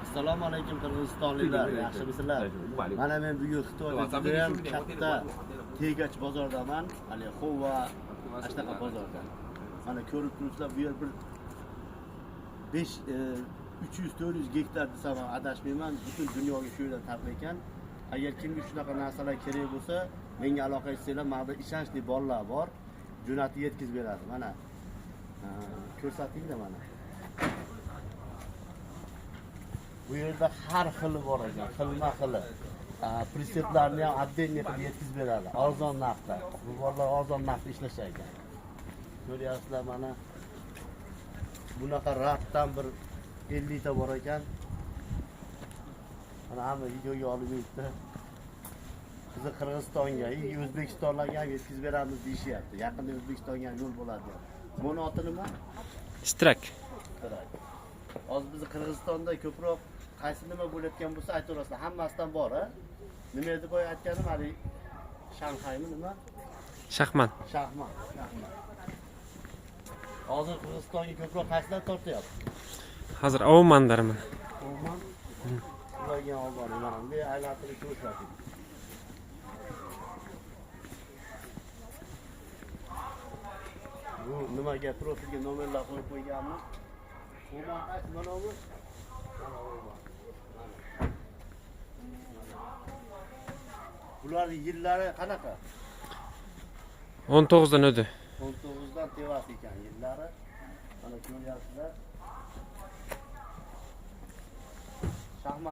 Assalomu alaykum qirg'izistonliklar, yaxshimisizlar? Mana men bugun Xitoyda juda ham katta Tegach bozordaman, hali Xova ashtaqa bozorda. Mana ko'rib turibsizlar, bu yer bir 300-400 gektar desam adashmayman, butun dunyoga shu yerdan tarqalgan. Agar kimga shunaqa narsalar kerak bo'lsa, menga aloqa qilsanglar, menda ishonchli bolalar bor, jo'natib yetkazib beradi. Mana ko'rsatinglar mana. Bu yerda har xili bor ekan, xilma-xili. Preseplarni ham отдельно qilib yetkazib beradi, arzon narxda. Bu bolalar arzon narxda ishlashar ekan. Ko'ryapsizlar mana. Bunaqa ratdan bir 50 ta bor ekan. Mana hamma videoga olib yuribdi. Bizni Qirg'izistonga, O'zbekistonlarga ham yetkazib beramiz deyishyapti. Yaqinda O'zbekistonga ham yo'l bo'ladi. Buni oti nima? Strak. Hozir bizni Qirg'izistonda ko'proq qaysi nima bo'layotgan bo'lsa aytaverasizlar, hammasidan bor, a? Nima edi boya aytganim, hali Shanxaymi nima? Shaxman. Shaxman. Hozir Qirg'izistonga ko'proq qaysilar tortyapti? Hozir ovmandarman. Ovman. Ularga olgan, mana bunday aylantirib ko'rsatdik. Bu nimaga profilga nomerlar qo'yib qo'yganmi? Ovman qaysi mana bu? Bularning yillari qanaqa? 19 dan o'di. 19 dan tevas ekan yillari. Mana ko'ryapsizlar. Shaxmat